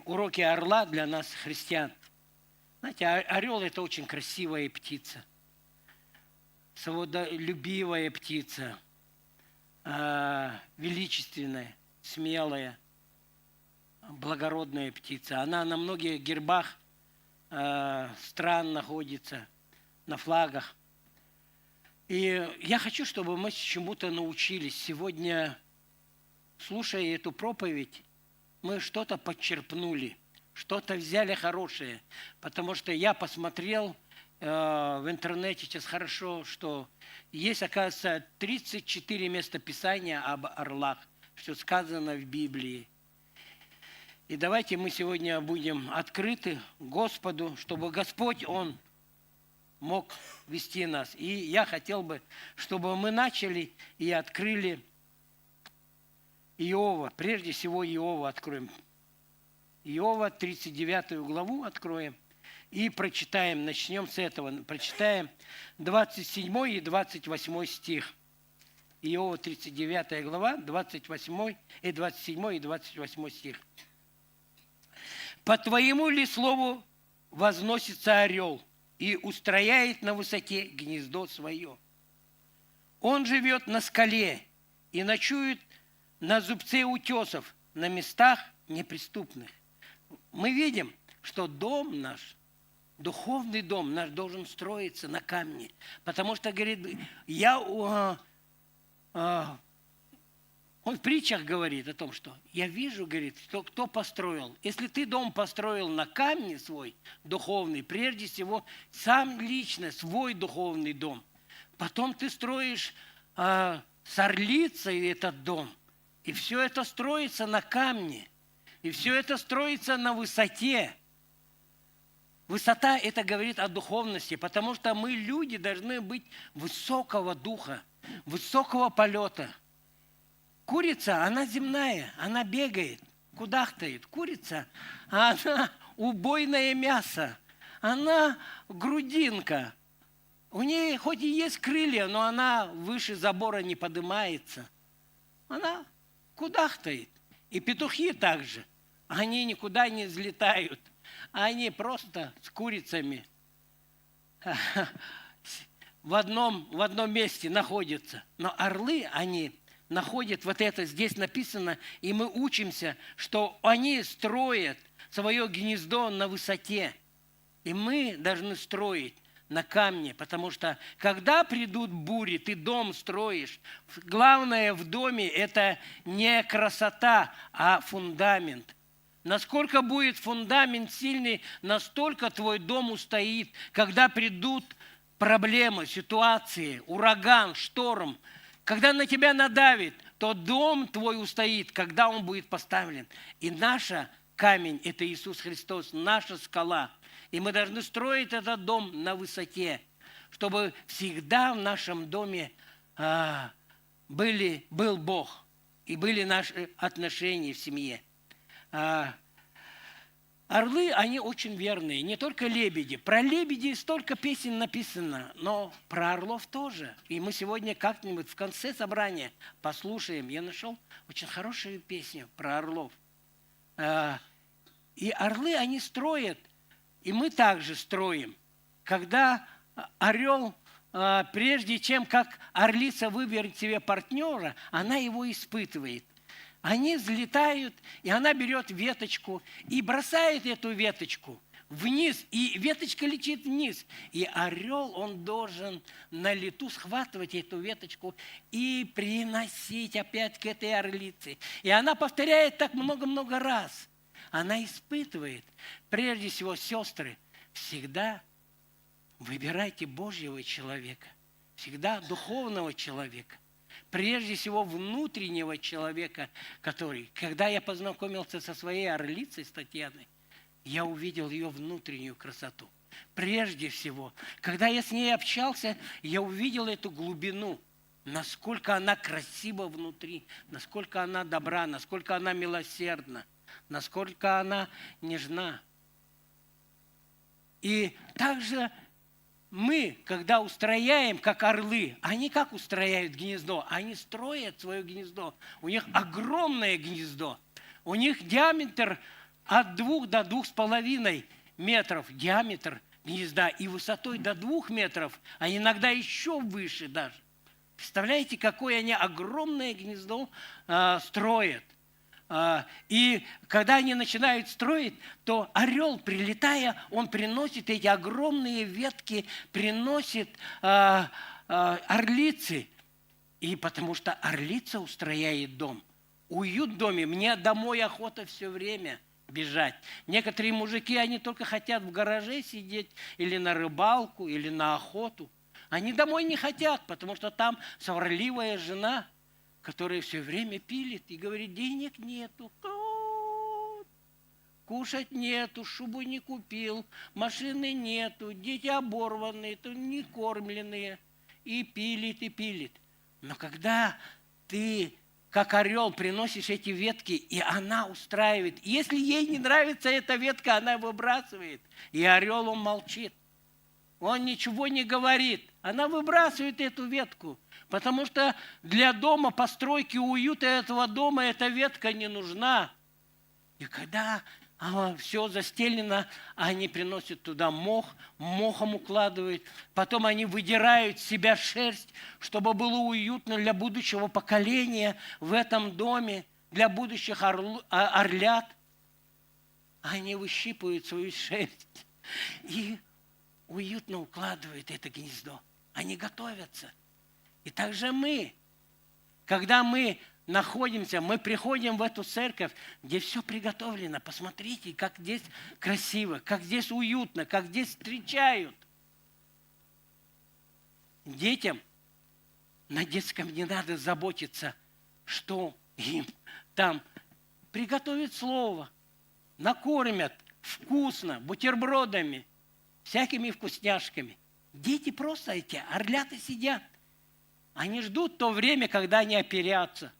Уроки орла для нас, христиан. Знаете, орел – это очень красивая птица, свободолюбивая птица, величественная, смелая, благородная птица. Она на многих гербах стран находится, на флагах. И я хочу, чтобы мы чему-то научились. Сегодня, слушая эту проповедь, мы что-то подчерпнули, что-то взяли хорошее. Потому что я посмотрел в интернете сейчас хорошо, что есть, оказывается, 34 местописания об орлах, что сказано в Библии. И давайте мы сегодня будем открыты Господу, чтобы Господь, Он мог вести нас. И я хотел бы, чтобы мы начали и открыли Иова. Прежде всего Иова откроем. Иова, 39 главу откроем и прочитаем. Начнем с этого. Прочитаем 27 и 28 стих. Иова, 39 глава, 28 и 27 и 28 стих. «По твоему ли слову возносится орел и устрояет на высоте гнездо свое? Он живет на скале и ночует на зубце утесов, на местах неприступных». Мы видим, что дом наш, духовный дом наш должен строиться на камне. Потому что, говорит, он в притчах говорит о том, что я вижу, говорит, что кто построил. Если ты дом построил на камне свой духовный, прежде всего, сам лично свой духовный дом. Потом ты строишь с орлицей этот дом. И все это строится на камне. И все это строится на высоте. Высота – это говорит о духовности, потому что мы, люди, должны быть высокого духа, высокого полета. Курица, она земная, она бегает, кудахтает. Курица, она убойное мясо, она грудинка. У нее хоть и есть крылья, но она выше забора не поднимается. Она кудахтает. И петухи также. Они никуда не взлетают. Они просто с курицами в одном месте находятся. Но орлы, они находят вот это, здесь написано, и мы учимся, что они строят свое гнездо на высоте. И мы должны строить на камне, потому что когда придут бури, ты дом строишь. Главное в доме – это не красота, а фундамент. Насколько будет фундамент сильный, настолько твой дом устоит. Когда придут проблемы, ситуации, ураган, шторм, когда на тебя надавит, то дом твой устоит, когда он будет поставлен. И наш камень – это Иисус Христос, наша скала. И мы должны строить этот дом на высоте, чтобы всегда в нашем доме был Бог и были наши отношения в семье. Орлы, они очень верные, не только лебеди. Про лебедей столько песен написано, но про орлов тоже. И мы сегодня как-нибудь в конце собрания послушаем. Я нашел очень хорошую песню про орлов. И орлы, они строят, и мы также строим. Когда орел, прежде чем как орлица выберет себе партнера, она его испытывает. Они взлетают, и она берет веточку и бросает эту веточку вниз, и веточка летит вниз. И орел, он должен на лету схватывать эту веточку и приносить опять к этой орлице. И она повторяет так много-много раз. Она испытывает. Прежде всего, сестры, всегда выбирайте Божьего человека, всегда духовного человека. Прежде всего, внутреннего человека, который, когда я познакомился со своей орлицей, с Татьяной, я увидел ее внутреннюю красоту. Прежде всего, когда я с ней общался, я увидел эту глубину, насколько она красива внутри, насколько она добра, насколько она милосердна, насколько она нежна. И также мы, когда устрояем, как орлы, они как устрояют гнездо? Они строят свое гнездо. У них огромное гнездо. У них диаметр от 2 до 2,5 метров диаметр гнезда и высотой до 2 метров, а иногда еще выше даже. Представляете, какое они огромное гнездо строят. И когда они начинают строить, то орел, прилетая, он приносит эти огромные ветки, приносит орлицы. И потому что орлица устрояет дом. Уют в доме. Мне домой охота все время бежать. Некоторые мужики, они только хотят в гараже сидеть или на рыбалку, или на охоту. Они домой не хотят, потому что там сварливая жена, которая все время пилит и говорит: денег нету, кушать нету, шубу не купил, машины нету, дети оборванные, не кормленные. И пилит, и пилит. Но когда ты, как орел, приносишь эти ветки, и она устраивает, если ей не нравится эта ветка, она выбрасывает, и орел, он молчит. Он ничего не говорит. Она выбрасывает эту ветку, потому что для дома, постройки, уюта этого дома эта ветка не нужна. И когда все застелено, они приносят туда мох, мохом укладывают, потом они выдирают с себя шерсть, чтобы было уютно для будущего поколения в этом доме, для будущих орлят. Они выщипывают свою шерсть и уютно укладывают это гнездо. Они готовятся. И также мы, когда мы находимся, мы приходим в эту церковь, где все приготовлено. Посмотрите, как здесь красиво, как здесь уютно, как здесь встречают. Детям на детском не надо заботиться, что им там приготовят слово, накормят вкусно, бутербродами, всякими вкусняшками. Дети просто эти орлята сидят. Они ждут то время, когда они оперятся.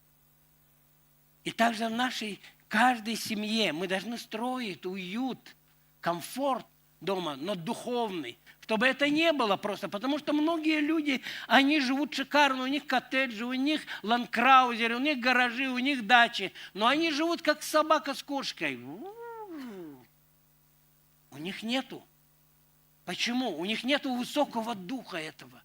И также в нашей каждой семье мы должны строить уют, комфорт дома, но духовный. Чтобы это не было просто. Потому что многие люди, они живут шикарно, у них коттеджи, у них ландкраузеры, у них гаражи, у них дачи. Но они живут как собака с кошкой. У них нету. Почему? У них нет высокого духа этого.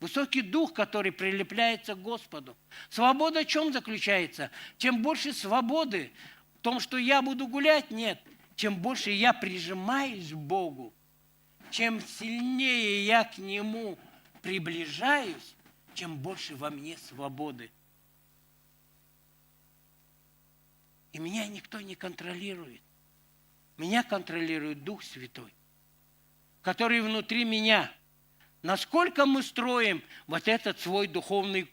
Высокий дух, который прилепляется к Господу. Свобода в чем заключается? Чем больше свободы в том, что я буду гулять, нет. Чем больше я прижимаюсь к Богу, чем сильнее я к Нему приближаюсь, чем больше во мне свободы. И меня никто не контролирует. Меня контролирует Дух Святой, который внутри меня. Насколько мы строим вот этот свой духовный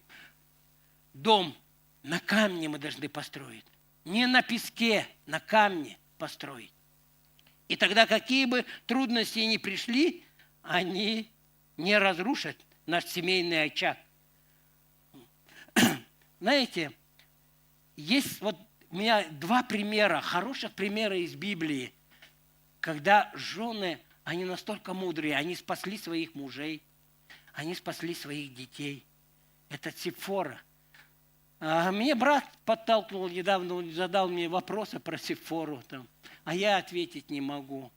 дом, на камне мы должны построить. Не на песке, на камне построить. И тогда какие бы трудности ни пришли, они не разрушат наш семейный очаг. Знаете, есть вот у меня 2 примера, хороших примера из Библии, когда жены, они настолько мудрые, они спасли своих мужей, они спасли своих детей. Это Сепфора. Мне брат подтолкнул недавно, он задал мне вопросы про Сепфору, а я ответить не могу.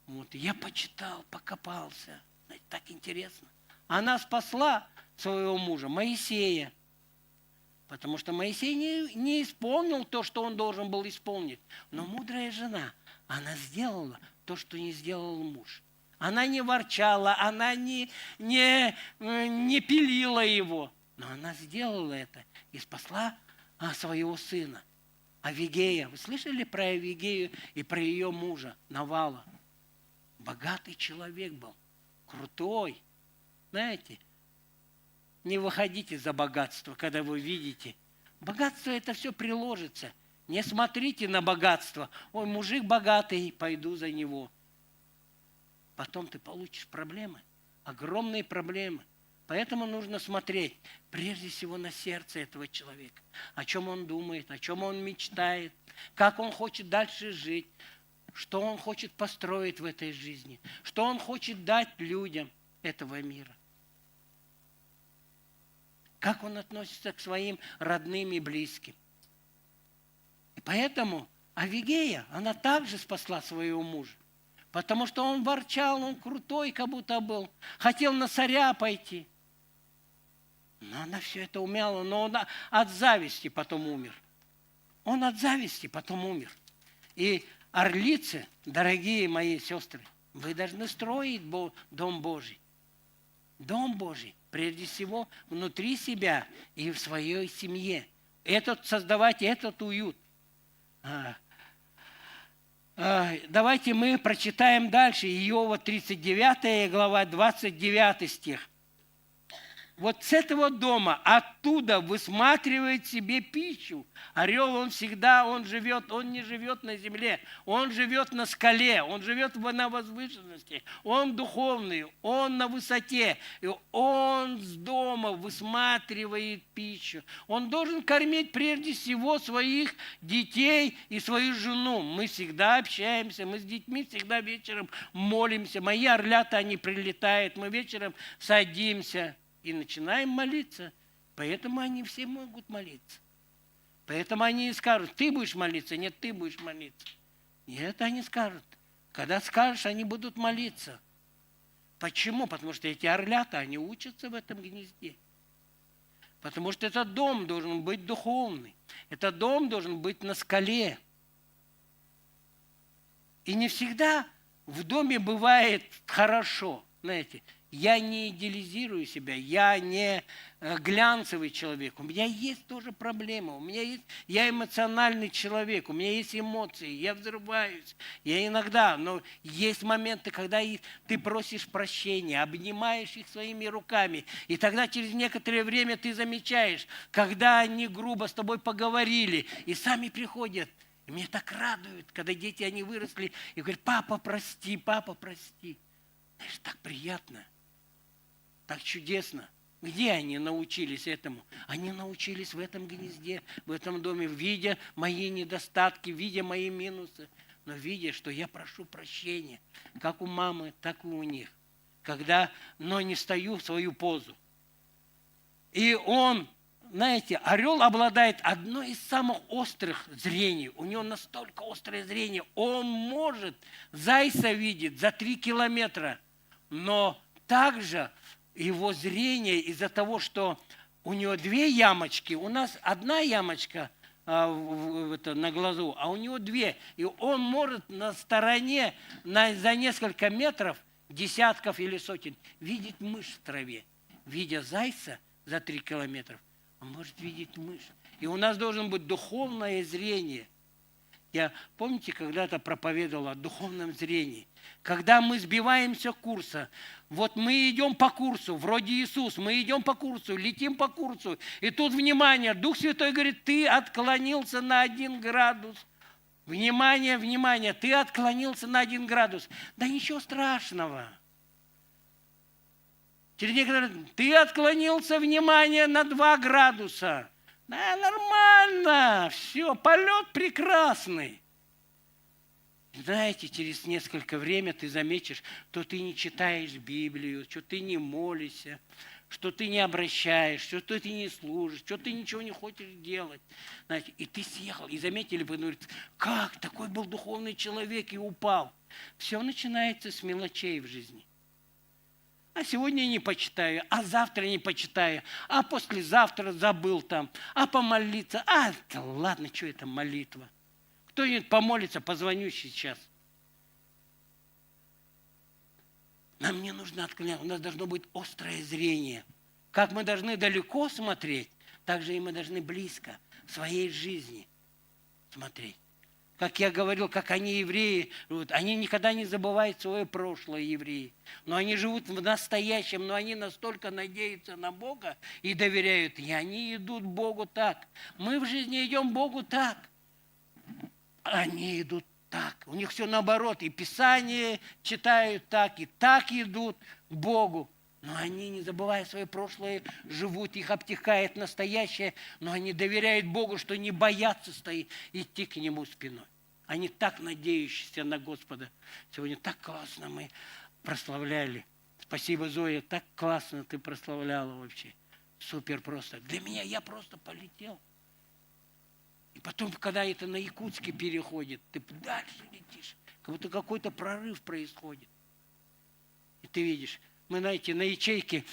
Вот, я почитал, покопался. Знаете, так интересно. Она спасла своего мужа, Моисея, потому что Моисей не исполнил то, что он должен был исполнить. Но мудрая жена, она сделала то, что не сделал муж. Она не ворчала, она не пилила его. Но она сделала это и спасла своего сына. Авигея. Вы слышали про Авигею и про ее мужа Навала? Богатый человек был, крутой. Знаете, не выходите за богатство, когда вы видите. Богатство это все приложится. Не смотрите на богатство. Ой, мужик богатый, пойду за него. Потом ты получишь проблемы, огромные проблемы. Поэтому нужно смотреть прежде всего на сердце этого человека. О чем он думает, о чем он мечтает, как он хочет дальше жить, что он хочет построить в этой жизни, что он хочет дать людям этого мира. Как он относится к своим родным и близким. И поэтому Авигея, она также спасла своего мужа. Потому что он ворчал, он крутой как будто был. Хотел на царя пойти. Но она все это умяла. Но он от зависти потом умер. Он от зависти потом умер. И орлицы, дорогие мои сестры, вы должны строить Дом Божий. Дом Божий, прежде всего, внутри себя и в своей семье. Создавать этот уют. Давайте мы прочитаем дальше. Иова 39 глава, 29 стих. Вот с этого дома, оттуда высматривает себе пищу. Орел, он всегда, он не живет на земле, он живет на скале, он живет на возвышенности, он духовный, он на высоте, и он с дома высматривает пищу. Он должен кормить прежде всего своих детей и свою жену. Мы всегда общаемся, мы с детьми всегда вечером молимся. Мои орлята, они прилетают, мы вечером садимся и начинаем молиться. Поэтому они все могут молиться. Поэтому они скажут, ты будешь молиться, нет, ты будешь молиться. Нет, они скажут. Когда скажешь, они будут молиться. Почему? Потому что эти орлята, они учатся в этом гнезде. Потому что этот дом должен быть духовный. Этот дом должен быть на скале. И не всегда в доме бывает хорошо. Знаете, я не идеализирую себя, я не глянцевый человек. У меня есть тоже проблемы. Я эмоциональный человек, у меня есть эмоции, я взрываюсь. Я иногда, но есть моменты, когда ты просишь прощения, обнимаешь их своими руками. И тогда через некоторое время ты замечаешь, когда они грубо с тобой поговорили и сами приходят. И меня так радует, когда дети, они выросли и говорят, папа, прости, папа, прости. Знаешь, так приятно. Так чудесно. Где они научились этому? Они научились в этом гнезде, в этом доме, видя мои недостатки, видя мои минусы, но видя, что я прошу прощения, как у мамы, так и у них. Но не стою в свою позу. И он, знаете, орел обладает одной из самых острых зрений. У него настолько острое зрение. Он может зайца видеть за 3 километра, но также его зрение из-за того, что у него 2 ямочки, у нас 1 ямочка на глазу, а у него 2. И он может на стороне за несколько метров, десятков или сотен, видеть мышь в траве. Видя зайца за 3 километра, он может видеть мышь. И у нас должен быть духовное зрение. Я, помните, когда-то проповедовал о духовном зрении. Когда мы сбиваемся курса, вот мы идем по курсу, вроде Иисус, мы идем по курсу, летим по курсу, и тут, внимание, Дух Святой говорит, ты отклонился на 1 градус. Внимание, внимание, ты отклонился на 1 градус. Да ничего страшного. Через некоторое время, ты отклонился, внимание, на 2 градуса. Да, нормально, все, полет прекрасный. Знаете, через несколько времени ты заметишь, что ты не читаешь Библию, что ты не молишься, что ты не обращаешь, что ты не служишь, что ты ничего не хочешь делать. Знаете, и ты съехал. И заметили, вы говорите, как такой был духовный человек и упал. Все начинается с мелочей в жизни. А сегодня не почитаю, а завтра не почитаю, а послезавтра забыл там, а помолиться. Да ладно, что это молитва? Кто-нибудь помолится, позвоню сейчас. Нам не нужно отклоняться, у нас должно быть острое зрение. Как мы должны далеко смотреть, так же и мы должны близко в своей жизни смотреть. Как я говорил, как они евреи, они никогда не забывают свое прошлое, евреи. Но они живут в настоящем, но они настолько надеются на Бога и доверяют. И они идут Богу так. Мы в жизни идем Богу так. Они идут так. У них все наоборот. И Писание читают так, и так идут к Богу. Но они, не забывая свое прошлое, живут, их обтекает настоящее, но они доверяют Богу, что не боятся идти к Нему спиной. Они так надеющиеся на Господа. Сегодня так классно мы прославляли. Спасибо, Зоя, так классно ты прославляла вообще. Супер просто. Для меня я просто полетел. И потом, когда это на якутский переходит, ты дальше летишь, как будто какой-то прорыв происходит. И ты видишь, мы, знаете, на ячейке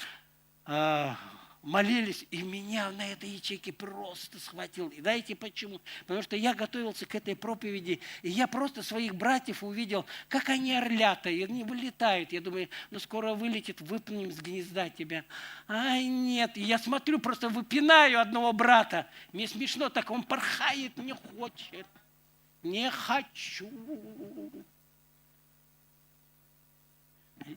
молились, и меня на этой ячейке просто схватил. И знаете почему? Потому что я готовился к этой проповеди, и я просто своих братьев увидел, как они орлята, и они вылетают. Я думаю, ну скоро вылетит, выпнем с гнезда тебя. Ай, нет. И я смотрю, просто выпинаю одного брата. Мне смешно, так он порхает, не хочет. Не хочу.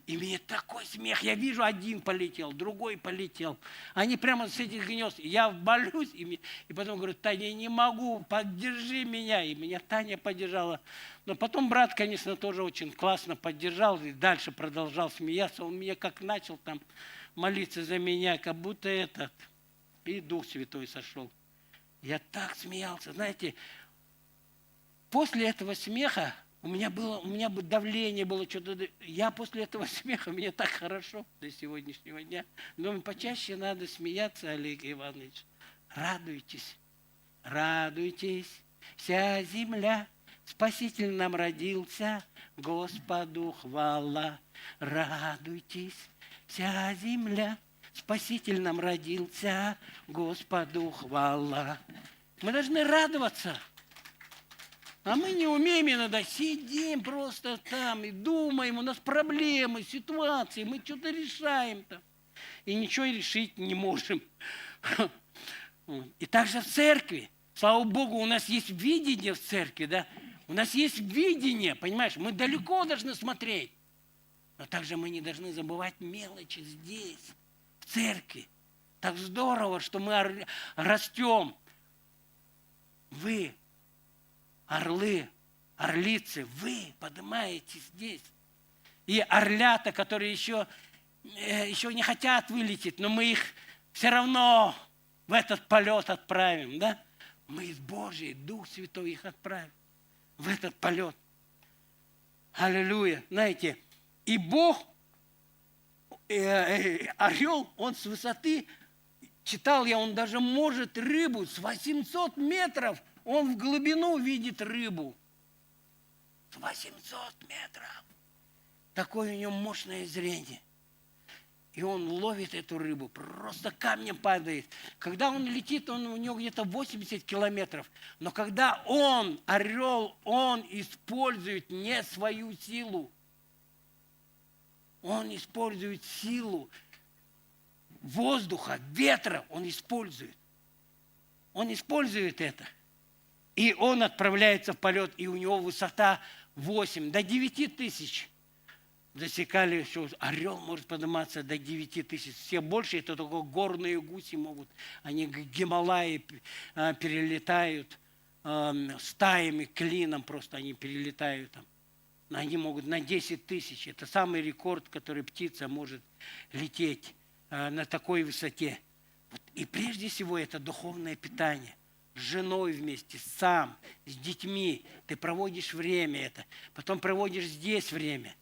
И мне такой смех. Я вижу, один полетел, другой полетел. Они прямо с этих гнезд. Я болюсь, и потом говорю: Таня, я не могу, поддержи меня. И меня Таня поддержала. Но потом брат, конечно, тоже очень классно поддержал и дальше продолжал смеяться. Он мне как начал там молиться за меня, как будто и Дух Святой сошел. Я так смеялся. Знаете, после этого смеха у меня давление было, что-то. Я после этого смеха, мне так хорошо до сегодняшнего дня. Но почаще надо смеяться, Олег Иванович. Радуйтесь, радуйтесь, вся земля, Спаситель нам родился, Господу хвала. Радуйтесь, вся земля, Спаситель нам родился, Господу хвала. Мы должны радоваться. А мы не умеем иногда, сидим просто там и думаем, у нас проблемы, ситуации, мы что-то решаем там. И ничего решить не можем. И также в церкви. Слава Богу, у нас есть видение в церкви, да? У нас есть видение, понимаешь? Мы далеко должны смотреть. Но также мы не должны забывать мелочи здесь, в церкви. Так здорово, что мы растем. Вы, орлы, орлицы, вы поднимаетесь здесь. И орлята, которые еще не хотят вылететь, но мы их все равно в этот полет отправим, да? Мы из Божьей, Дух Святой их отправим в этот полет. Аллилуйя. Знаете, и Бог, орел, он с высоты, читал я, он даже может рыбу с 800 метров, он в глубину видит рыбу. С 800 метров. Такое у него мощное зрение. И он ловит эту рыбу, просто камнем падает. Когда он летит, у него где-то 80 километров. Но когда он, орел, он использует не свою силу. Он использует силу воздуха, ветра, он использует. Он использует это. И он отправляется в полет, и у него высота 8, до 9 тысяч. Засекали, что орел может подниматься до 9 тысяч. Все больше, это только горные гуси могут. Они Гималаи перелетают стаями, клином просто они перелетают там. Они могут на 10 тысяч. Это самый рекорд, который птица может лететь на такой высоте. И прежде всего это духовное питание. С женой вместе, сам, с детьми. Ты проводишь время это. Потом проводишь здесь время.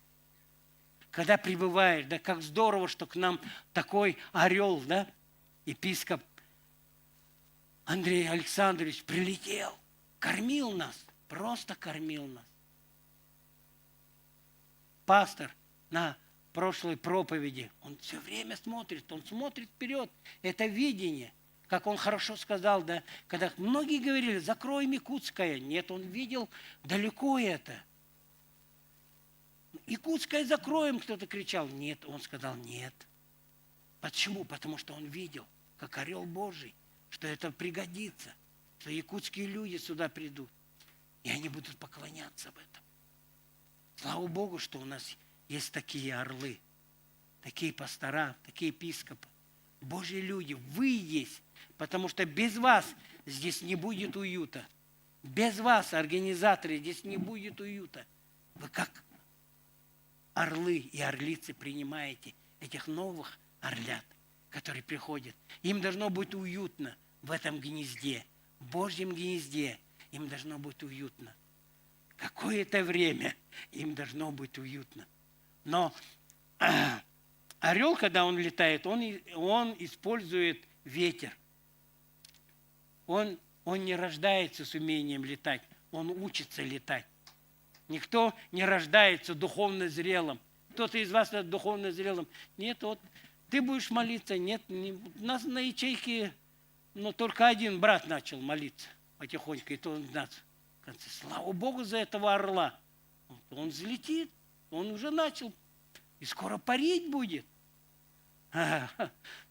Когда прибываешь, да, как здорово, что к нам такой орел, да, епископ Андрей Александрович прилетел, кормил нас, просто кормил нас. Пастор на прошлой проповеди, он все время смотрит, он смотрит вперед, это видение. Как он хорошо сказал, да, когда многие говорили: закроем Якутское. Нет, он видел далеко это. Якутское закроем, кто-то кричал. Нет, он сказал нет. Почему? Потому что он видел, как орел Божий, что это пригодится, что якутские люди сюда придут, и они будут поклоняться в этом. Слава Богу, что у нас есть такие орлы, такие пастора, такие епископы. Божьи люди, вы есть, потому что без вас здесь не будет уюта. Без вас, организаторы, здесь не будет уюта. Вы как орлы и орлицы принимаете этих новых орлят, которые приходят. Им должно быть уютно в этом гнезде, в Божьем гнезде. Им должно быть уютно. Какое-то время им должно быть уютно. Но орел, когда он летает, он использует ветер. Он Он не рождается с умением летать, он учится летать. Никто не рождается духовно зрелым. Кто-то из вас духовно зрелым. Нет, вот ты будешь молиться. Нет, у нас на ячейке, но только один брат начал молиться потихоньку, и то он нас. В конце, слава Богу за этого орла. Он взлетит, он уже начал, и скоро парить будет.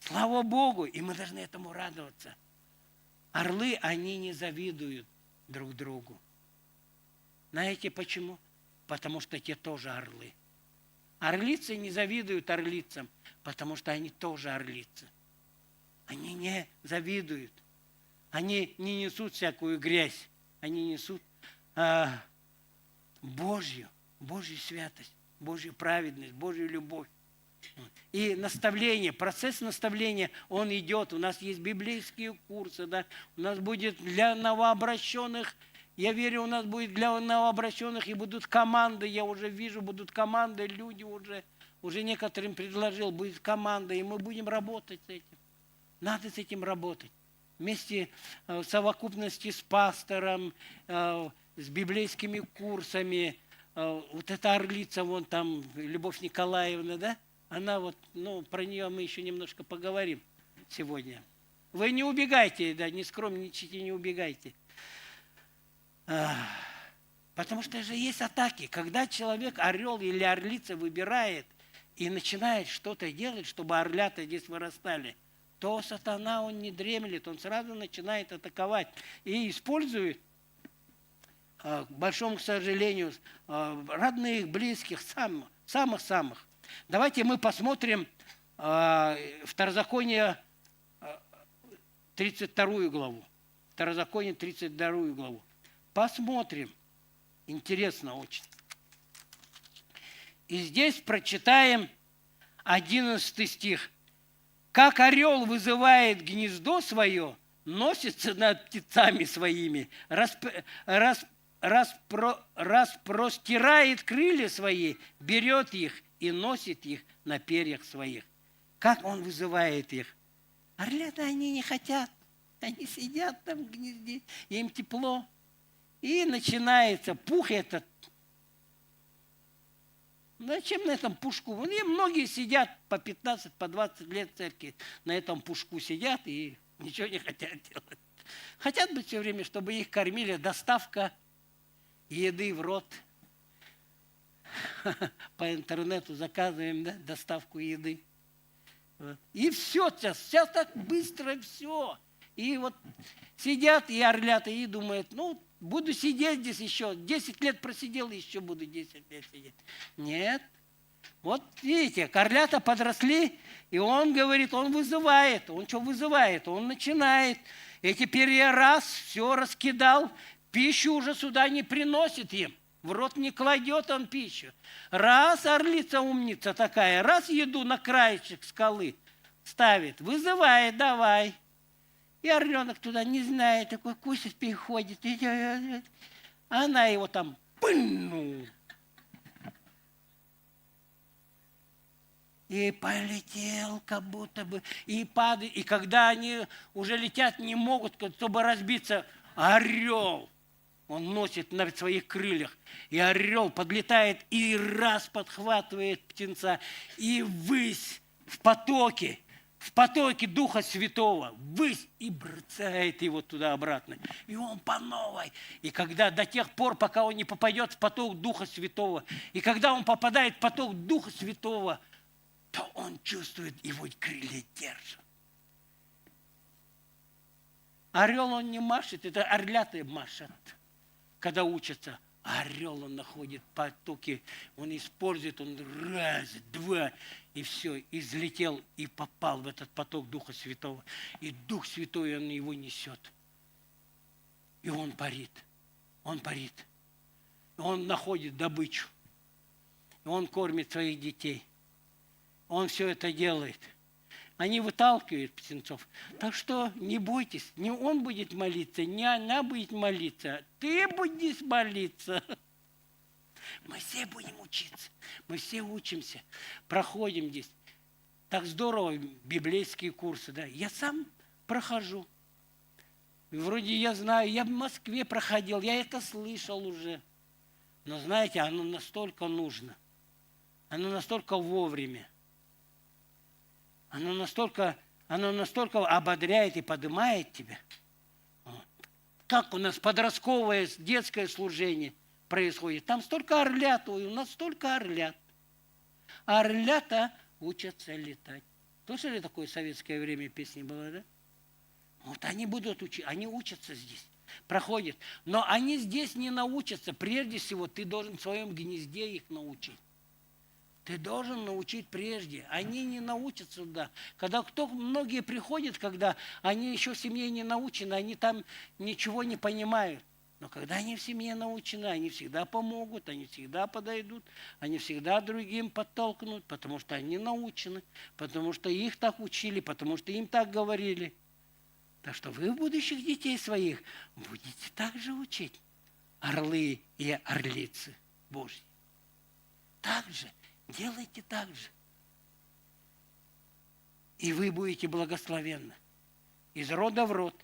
Слава Богу, и мы должны этому радоваться. Орлы, они не завидуют друг другу. Знаете почему? Потому что те тоже орлы. Орлицы не завидуют орлицам, потому что они тоже орлицы. Они не завидуют. Они не несут всякую грязь. Они несут Божью святость, Божью праведность, Божью любовь. И наставление, процесс наставления, он идет. У нас есть библейские курсы, да? У нас будет для новообращенных. Я верю, у нас будет для новообращенных, и будут команды, я уже вижу, будут команды, люди уже некоторым предложил, будет команда, и мы будем работать с этим. Надо с этим работать. Вместе в совокупности с пастором, с библейскими курсами. Вот эта орлица, вон там, Любовь Николаевна, да? Она вот, про нее мы еще немножко поговорим сегодня. Вы не убегайте, да, не скромничайте, не убегайте. Потому что же есть атаки. Когда человек, орел или орлица, выбирает и начинает что-то делать, чтобы орлята здесь вырастали, то сатана, он не дремлет, он сразу начинает атаковать. И использует, к большому сожалению, родных, близких, самых-самых. Давайте мы посмотрим Второзаконие 32 главу. Второзаконие 32 главу. Посмотрим. Интересно очень. И здесь прочитаем 11 стих. «Как орел вызывает гнездо свое, носится над птицами своими, распростирает крылья свои, берет их и носит их на перьях своих». Как он вызывает их? Орлята, они не хотят. Они сидят там в гнезде, им тепло. И начинается пух этот. Зачем на этом пушку? И многие сидят по 15, по 20 лет в церкви. На этом пушку сидят и ничего не хотят делать. Хотят быть все время, чтобы их кормили. Доставка еды в рот. По интернету заказываем, да, доставку еды. И все сейчас так быстро все. И вот сидят и орлята, и думают, буду сидеть здесь еще, 10 лет просидел, и еще буду 10 лет сидеть. Нет. Вот видите, орлята подросли, и он говорит, он вызывает. Он что вызывает? Он начинает. И теперь я раз все раскидал, пищу уже сюда не приносит им. В рот не кладет он пищу. Раз орлица умница такая, раз еду на краешек скалы ставит, вызывает, давай. И орленок туда не знает, такой кусит, переходит. Она его там пынул. И полетел, как будто бы, и падает. И когда они уже летят, не могут, чтобы разбиться, орел, он носит на своих крыльях. И орел подлетает и раз подхватывает птенца. И ввысь в потоке Духа Святого, ввысь и бросает его туда-обратно. И он по новой. И когда до тех пор, пока он не попадет в поток Духа Святого, и когда он попадает в поток Духа Святого, то он чувствует, его крылья держат. Орел он не машет, это орлята машут, когда учатся. А орел он находит потоки, он использует, он раз, два, и все, и взлетел, и попал в этот поток Духа Святого. И Дух Святой, он его несет. И он парит, он парит. Он находит добычу. И он кормит своих детей. Он все это делает. Они выталкивают птенцов. Так что не бойтесь, не он будет молиться, не она будет молиться, ты будешь молиться. Мы все будем учиться, мы все учимся, проходим здесь. Так здорово, библейские курсы, да. Я сам прохожу. Вроде я знаю, я в Москве проходил, я это слышал уже. Но знаете, оно настолько нужно. Оно настолько вовремя. Оно настолько ободряет и поднимает тебя. Вот. Как у нас подростковое, детское служение происходит. Там столько орлят, у нас столько орлят. А орлята учатся летать. Слышали, такое в советское время песни было, да? Вот они будут учить, они учатся здесь, проходят. Но они здесь не научатся. Прежде всего, ты должен в своем гнезде их научить. Ты должен научить прежде. Они не научатся туда. Многие приходят, когда они еще в семье не научены, они там ничего не понимают. Но когда они в семье научены, они всегда помогут, они всегда подойдут, они всегда другим подтолкнут, потому что они научены, потому что их так учили, потому что им так говорили. Так что вы будущих детей своих будете также учить. Орлы и орлицы Божьи. Так же. Делайте так же. И вы будете благословенны. Из рода в род,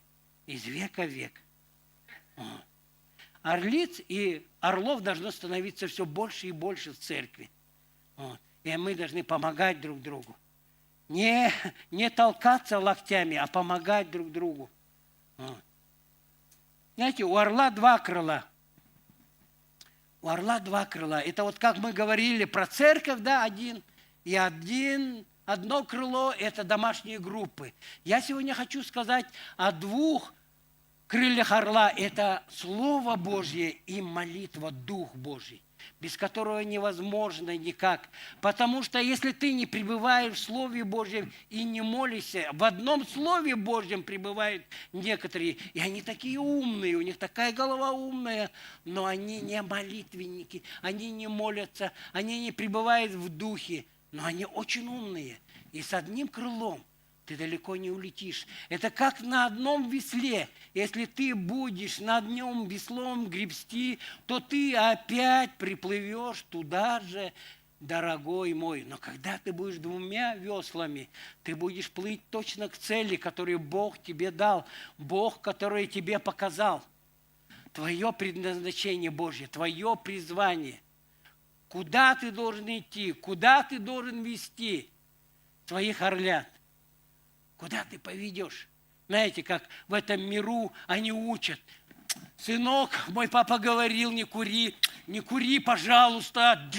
из века в век. Вот. Орлиц и орлов должно становиться все больше и больше в церкви. Вот. И мы должны помогать друг другу. Не толкаться локтями, а помогать друг другу. Вот. Знаете, у орла два крыла. У орла два крыла. Это вот как мы говорили про церковь, да, один. И одно крыло – это домашние группы. Я сегодня хочу сказать о двух крыльях орла. Это Слово Божье и молитва, Дух Божий, без которого невозможно никак. Потому что если ты не пребываешь в Слове Божьем и не молишься, в одном Слове Божьем пребывают некоторые, и они такие умные, у них такая голова умная, но они не молитвенники, они не молятся, они не пребывают в Духе, но они очень умные. И с одним крылом ты далеко не улетишь. Это как на одном весле. Если ты будешь на одном веслом гребсти, то ты опять приплывешь туда же, дорогой мой. Но когда ты будешь двумя веслами, ты будешь плыть точно к цели, которую Бог тебе дал, Бог, который тебе показал. Твое предназначение Божье, твое призвание. Куда ты должен идти, куда ты должен вести твоих орлят. Куда ты поведешь? Знаете, как в этом миру они учат. Сынок, мой папа говорил, не кури, пожалуйста,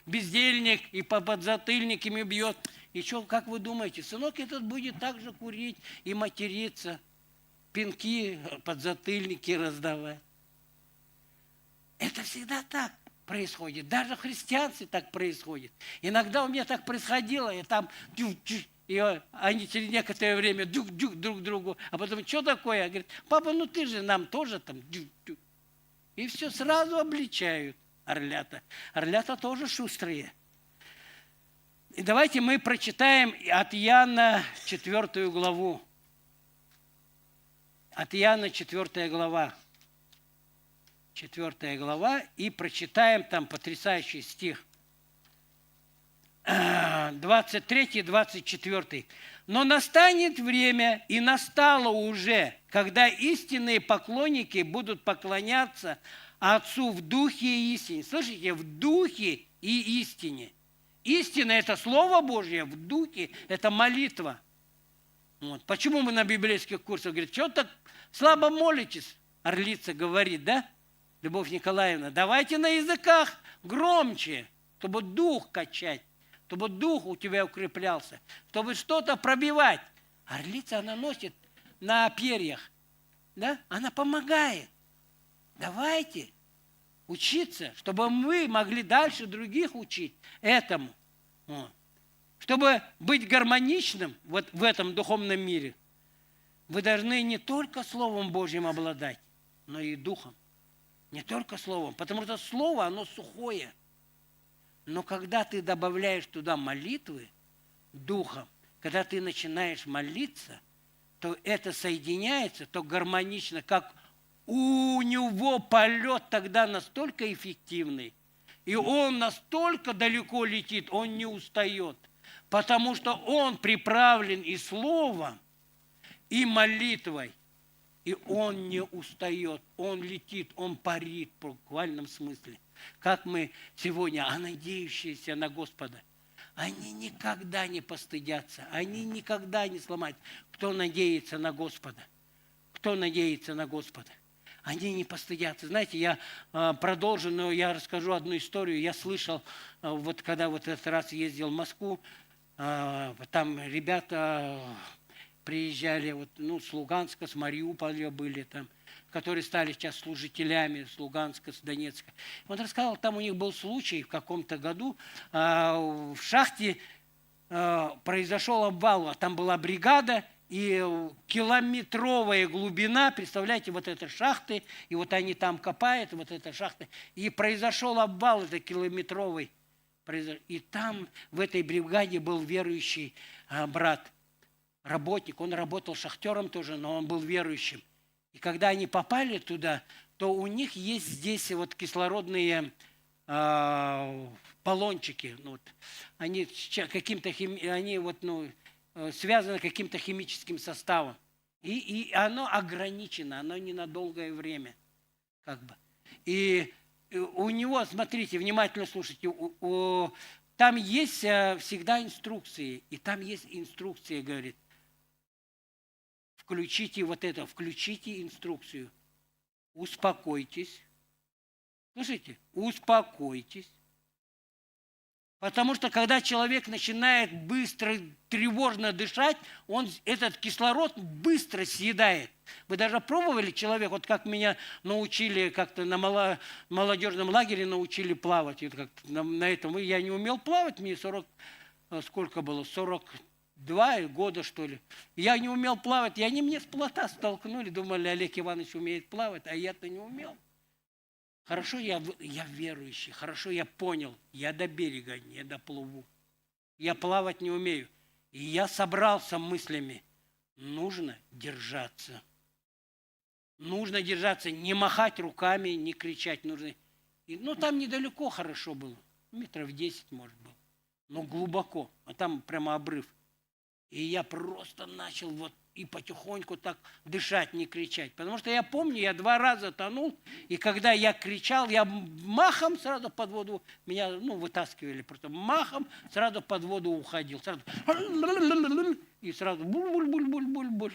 бездельник, и по подзатыльниками бьет. И что, как вы думаете, сынок этот будет также курить и материться, пинки, подзатыльники раздавать? Это всегда так происходит. Даже в христианстве так происходит. Иногда у меня так происходило, и там... И они через некоторое время друг другу, а потом, что такое? Говорит, папа, ну ты же нам тоже там. И все сразу обличают орлята. Орлята тоже шустрые. И давайте мы прочитаем от Иоанна 4 главу. От Иоанна 4 глава. 4 глава. И прочитаем там потрясающий стих. 23, 24. «Но настанет время, и настало уже, когда истинные поклонники будут поклоняться Отцу в духе и истине». Слышите, в духе и истине. Истина – это Слово Божье, в духе – это молитва. Вот. Почему мы на библейских курсах говорим, что так слабо молитесь, орлица говорит, да, Любовь Николаевна? Давайте на языках громче, чтобы дух качать. Чтобы дух у тебя укреплялся, чтобы что-то пробивать. Орлица, она носит на перьях, да? Она помогает. Давайте учиться, чтобы мы могли дальше других учить этому. Вот. Чтобы быть гармоничным вот в этом духовном мире, вы должны не только Словом Божьим обладать, но и Духом. Не только Словом, потому что Слово, оно сухое. Но когда ты добавляешь туда молитвы Духом, когда ты начинаешь молиться, то это соединяется, то гармонично, как у него полет тогда настолько эффективный, и он настолько далеко летит, он не устает, потому что он приправлен и словом, и молитвой. И он не устает, он летит, он парит в буквальном смысле. Как мы сегодня, надеющиеся на Господа, они никогда не постыдятся, они никогда не сломают. Кто надеется на Господа? Кто надеется на Господа? Они не постыдятся. Знаете, я продолжу, но я расскажу одну историю. Я слышал, вот когда вот этот раз ездил в Москву, там ребята приезжали вот, с Луганска, с Мариуполя были там, которые стали сейчас служителями с Луганска, с Донецка. Он рассказал, там у них был случай в каком-то году, в шахте произошел обвал, а там была бригада, и километровая глубина, представляете, вот это шахты, и вот они там копают, вот эта шахта, и произошел обвал, это километровый. И там в этой бригаде был верующий брат, работник, он работал шахтером тоже, но он был верующим. И когда они попали туда, то у них есть здесь вот кислородные баллончики. Вот, они каким-то связаны каким-то химическим составом. И оно ограничено, оно не на долгое время. Как бы. И у него, смотрите, внимательно слушайте, там есть всегда инструкции. И там есть инструкция, говорит, включите вот это, включите инструкцию. Успокойтесь. Слушайте, успокойтесь. Потому что когда человек начинает быстро, тревожно дышать, он этот кислород быстро съедает. Вы даже пробовали человек, вот как меня научили как-то на молодежном лагере научили плавать. И как на этом я не умел плавать, мне 42 года, что ли. Я не умел плавать, и они мне с плота столкнули, думали, Олег Иванович умеет плавать, а я-то не умел. Хорошо, я верующий, хорошо, я понял, я до берега не доплыву. Я плавать не умею. И я собрался мыслями, нужно держаться. Нужно держаться, не махать руками, не кричать. Там недалеко хорошо было, метров 10, может, было. Но глубоко, а там прямо обрыв. И я просто начал и потихоньку так дышать, не кричать. Потому что я помню, я 2 раза тонул, и когда я кричал, я махом сразу под воду, меня вытаскивали, просто махом сразу под воду уходил. Сразу, и сразу буль-буль-буль-буль-буль.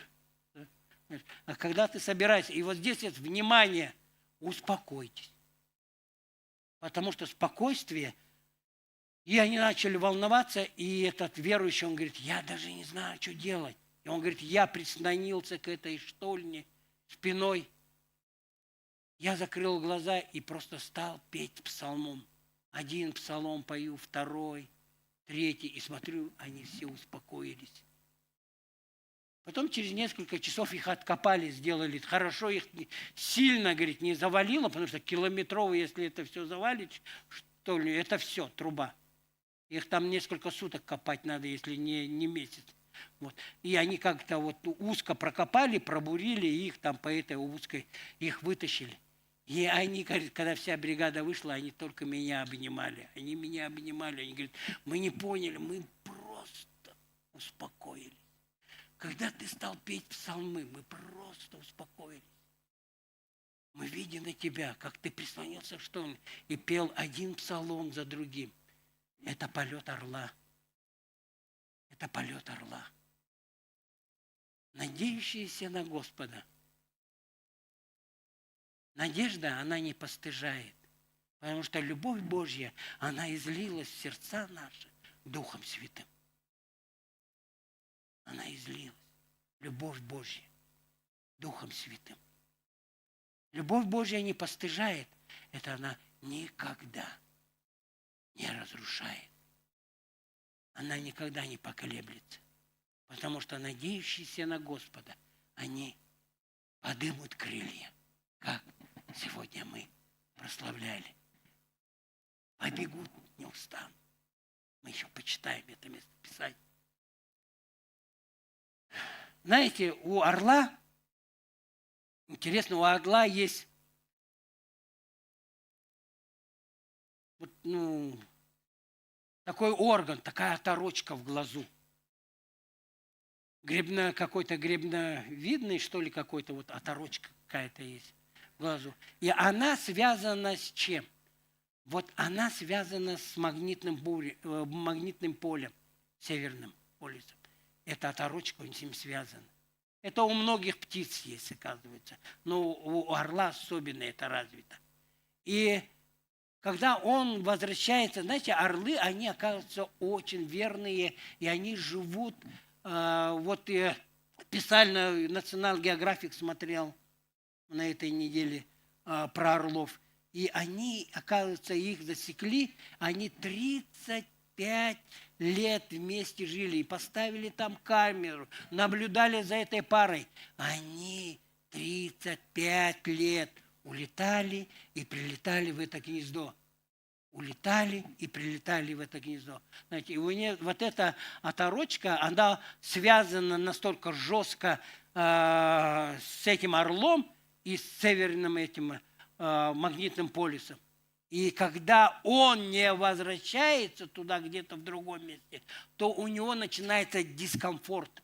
А когда ты собираешься, и вот здесь есть внимание, успокойтесь. Потому что спокойствие. И они начали волноваться, и этот верующий, он говорит, я даже не знаю, что делать. И он говорит, я прислонился к этой штольне спиной. Я закрыл глаза и просто стал петь псалмом. 1 псалом пою, 2, 3, и смотрю, они все успокоились. Потом через несколько часов их откопали, сделали. Хорошо их сильно, говорит, не завалило, потому что километрово, если это все завалить, штольню, это все, труба. Их там несколько суток копать надо, если не месяц. Вот. И они как-то узко прокопали, пробурили, и их там по этой узкой, их вытащили. И они, говорят, когда вся бригада вышла, они только меня обнимали. Они меня обнимали, они говорят, мы не поняли, мы просто успокоились. Когда ты стал петь псалмы, мы просто успокоились. Мы видим на тебя, как ты прислонился к штольне и пел 1 псалом за другим. Это полет орла. Это полет орла. Надеющиеся на Господа. Надежда, она не постыжает. Потому что любовь Божья, она излилась в сердца наши Духом Святым. Она излилась. Любовь Божья Духом Святым. Любовь Божья не постыжает. Это она никогда не разрушает. Она никогда не поколеблется. Потому что надеющиеся на Господа, они подымут крылья, как сегодня мы прославляли. Побегут, не устанут. Мы еще почитаем это место Писания. Знаете, у орла, интересно, у орла есть такой орган, такая оторочка в глазу. какой-то гребновидный, что ли, какой-то вот оторочка какая-то есть в глазу. И она связана с чем? Вот она связана с магнитным полем, северным полюсом. Эта оторочка с ним связана. Это у многих птиц есть, оказывается. Но у орла особенно это развито. И когда он возвращается, знаете, орлы, они оказываются очень верные, и они живут. Вот я специально National Geographic смотрел на этой неделе про орлов. И они, оказывается, их засекли, они 35 лет вместе жили и поставили там камеру, наблюдали за этой парой. Они 35 лет улетали и прилетали в это гнездо. Улетали и прилетали в это гнездо. Знаете, вот эта оторочка, она связана настолько жестко с этим орлом и с северным этим магнитным полюсом. И когда он не возвращается туда, где-то в другом месте, то у него начинается дискомфорт.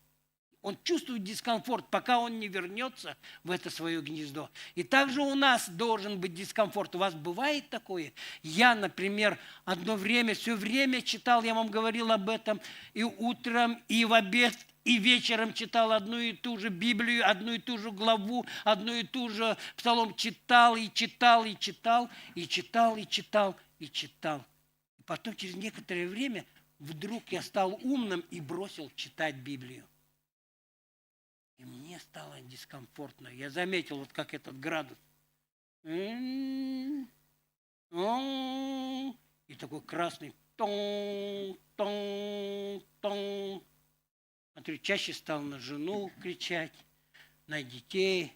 Он чувствует дискомфорт, пока он не вернется в это свое гнездо. И также у нас должен быть дискомфорт. У вас бывает такое? Я, например, одно время, все время читал, я вам говорил об этом, и утром, и в обед, и вечером читал одну и ту же Библию, одну и ту же главу, одну и ту же псалом читал, и читал, и читал, и читал, и читал, и читал. И потом через некоторое время вдруг я стал умным и бросил читать Библию. И мне стало дискомфортно. Я заметил, вот как этот градус. И такой красный. Смотрю, чаще стал на жену кричать, на детей.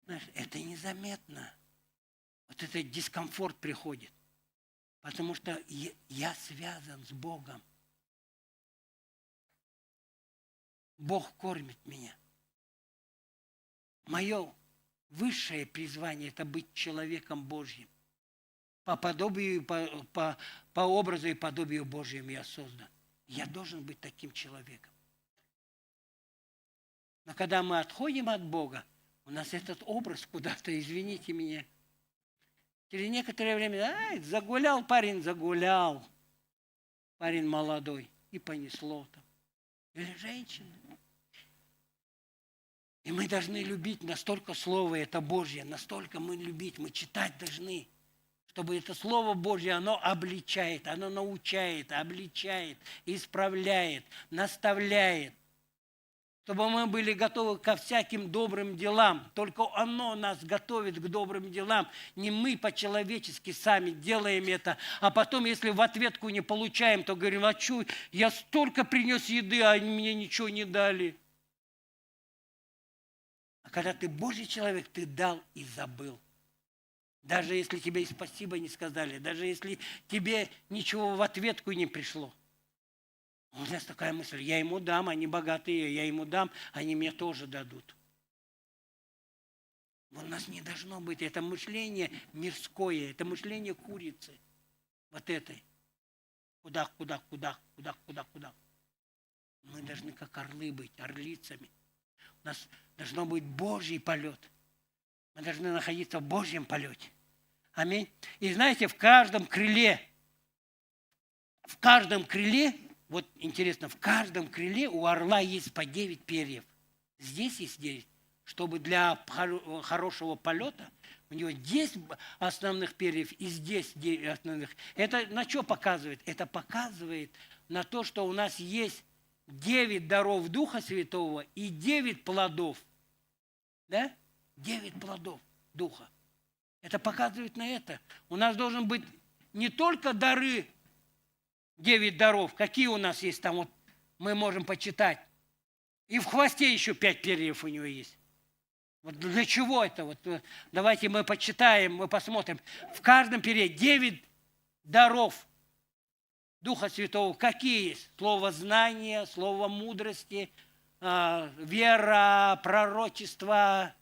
Знаешь, это незаметно. Вот этот дискомфорт приходит. Потому что я связан с Богом. Бог кормит меня. Мое высшее призвание – это быть человеком Божьим. По подобию, по образу и подобию Божьему я создан. Я должен быть таким человеком. Но когда мы отходим от Бога, у нас этот образ куда-то, извините меня, через некоторое время, загулял парень, загулял. Парень молодой. И понесло там. Или женщина. И мы должны любить настолько Слово это Божье, настолько мы любить, мы читать должны, чтобы это Слово Божье, оно обличает, оно научает, обличает, исправляет, наставляет, чтобы мы были готовы ко всяким добрым делам. Только оно нас готовит к добрым делам. Не мы по-человечески сами делаем это, а потом, если в ответку не получаем, то говорим, а что, я столько принес еды, а они мне ничего не дали. А когда ты Божий человек, ты дал и забыл. Даже если тебе и спасибо не сказали, даже если тебе ничего в ответку не пришло. У нас такая мысль, я ему дам, они богатые, я ему дам, они мне тоже дадут. У нас не должно быть, это мышление мирское, это мышление курицы. Вот этой. Куда. Мы должны как орлы быть, орлицами. У нас должно быть Божий полет. Мы должны находиться в Божьем полете. Аминь. И знаете, в каждом крыле, вот интересно, в каждом крыле у орла есть по 9 перьев. Здесь есть 9. Чтобы для хорошего полета у него 10 основных перьев и здесь 9 основных. Это на что показывает? Это показывает на то, что у нас есть 9 даров Духа Святого и 9 плодов. Да? 9 плодов Духа. Это показывает на это. У нас должен быть не только дары, 9 даров, какие у нас есть там, вот мы можем почитать. И в хвосте еще 5 перьев у него есть. Вот для чего это? Вот давайте мы почитаем, мы посмотрим. В каждом перье 9 даров Духа Святого. Какие есть? Слово знания, слово мудрости, вера, пророчество,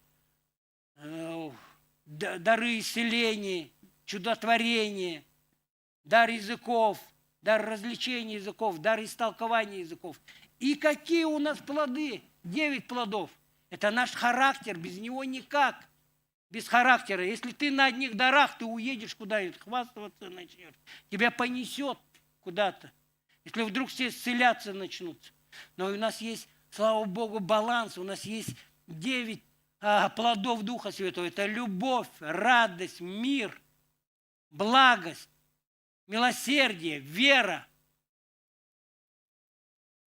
дары исцеления, чудотворения, дар языков, дар развлечения языков, дар истолкования языков. И какие у нас плоды? 9 плодов. Это наш характер, без него никак. Без характера. Если ты на одних дарах, ты уедешь куда-нибудь, хвастаться начнешь. Тебя понесет куда-то. Если вдруг все исцеляться начнутся. Но у нас есть, слава Богу, баланс. У нас есть 9 плодов Духа Святого. Это любовь, радость, мир, благость, милосердие, вера,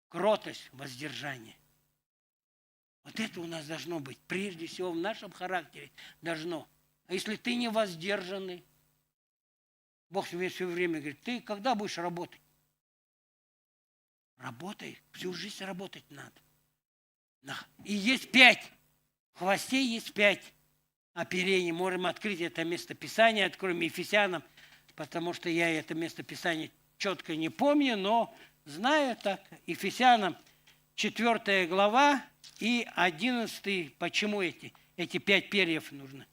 кротость, воздержание. Вот это у нас должно быть. Прежде всего в нашем характере должно. А если ты не воздержанный, Бог мне все время говорит, ты когда будешь работать? Работай. Всю жизнь работать надо. И есть 5. В хвосте есть 5 оперений. Можем открыть это место Писания, откроем Ефесянам, потому что я это место Писания четко не помню, но знаю так. Ефесянам 4 глава и 11. Почему эти 5 перьев нужны?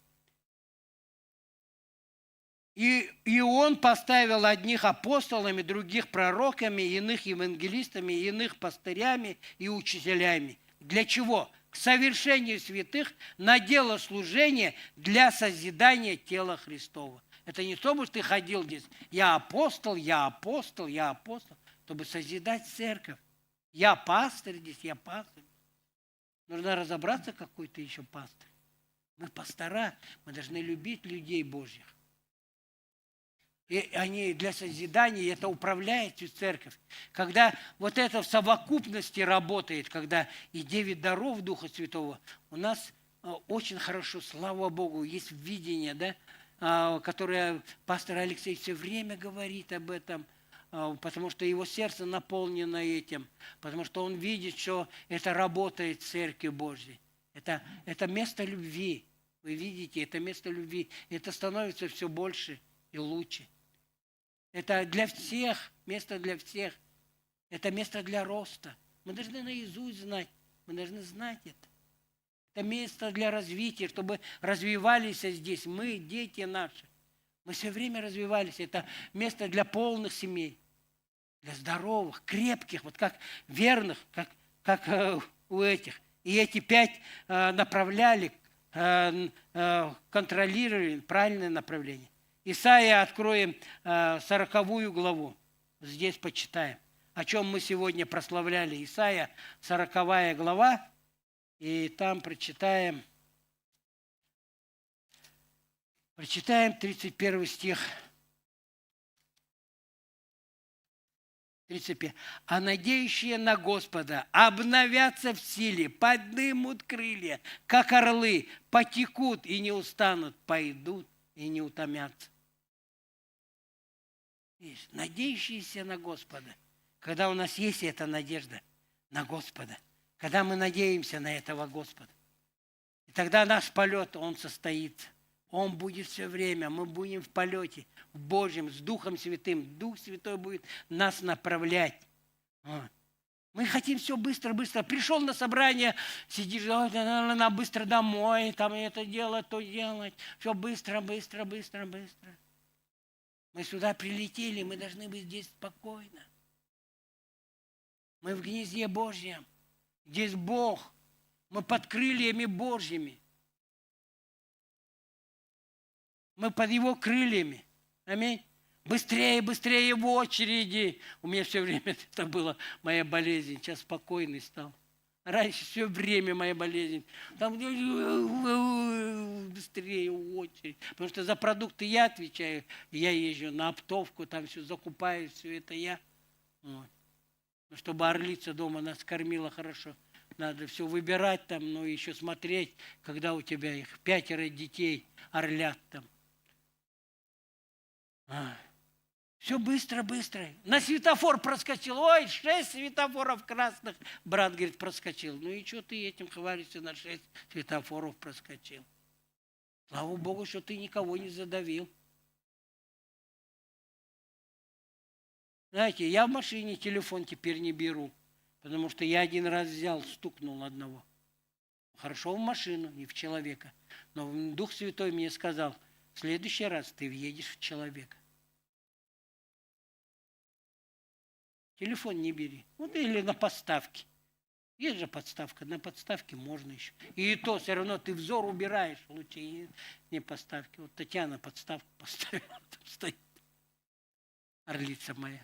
И он поставил одних апостолами, других пророками, иных евангелистами, иных пастырями и учителями. Для чего? К совершению святых на дело служения для созидания тела Христова. Это не то, что ты ходил здесь, я апостол, я апостол, я апостол, чтобы созидать церковь. Я пастырь здесь, я пастырь. Нужно разобраться, какой ты еще пастырь. Мы пастора, мы должны любить людей Божьих. И они для созидания, это управляет всю церковь. Когда вот это в совокупности работает, когда и 9 даров Духа Святого, у нас очень хорошо, слава Богу, есть видение, да, которое пастор Алексей все время говорит об этом, потому что его сердце наполнено этим, потому что он видит, что это работает в Церкви Божьей. Это место любви. Вы видите, это место любви. Это становится все больше и лучше. Это для всех, место для всех. Это место для роста. Мы должны наизусть знать. Мы должны знать это. Это место для развития, чтобы развивались здесь мы, дети наши. Мы все время развивались. Это место для полных семей, для здоровых, крепких, вот как верных, как у этих. И эти 5 направляли, контролировали правильное направление. Исайя откроем 40 главу. Здесь почитаем. О чем мы сегодня прославляли. Исайя 40 глава. И там прочитаем 31 стих. 35. «А надеющие на Господа обновятся в силе, поднимут крылья, как орлы, потекут и не устанут, пойдут и не утомятся». Видишь, надеющиеся на Господа. Когда у нас есть эта надежда на Господа, когда мы надеемся на этого Господа, и тогда наш полет, он состоится. Он будет все время, мы будем в полете, в Божьем, с Духом Святым. Дух Святой будет нас направлять. Вот. Мы хотим все быстро-быстро. Пришел на собрание, сидишь, надо быстро домой, там это делать, то делать. Все быстро. Мы сюда прилетели, мы должны быть здесь спокойно. Мы в гнезде Божьем. Здесь Бог. Мы под крыльями Божьими. Мы под Его крыльями. Аминь. Быстрее в очереди. У меня все время это была моя болезнь. Сейчас спокойный стал. Раньше все время моя болезнь. Там быстрее в очередь. Потому что за продукты я отвечаю. Я езжу на оптовку, там все закупаю, все это я. Вот. Чтобы орлица дома нас кормила хорошо. Надо все выбирать там, но еще смотреть, когда у тебя их 5 детей орлят там. Все быстро. На светофор проскочил. Ой, 6 светофоров красных. Брат говорит, проскочил. Ну и что ты этим хвалишься, на 6 светофоров проскочил? Слава Богу, что ты никого не задавил. Знаете, я в машине телефон теперь не беру, потому что я один раз взял, стукнул одного. Хорошо в машину, не в человека. Но Дух Святой мне сказал, в следующий раз ты въедешь в человека. телефон не бери. Вот или на подставке. Есть же подставка, на подставке можно еще. И то все равно ты взор убираешь, лучше не подставки. Вот Татьяна подставку поставила, там стоит орлица моя.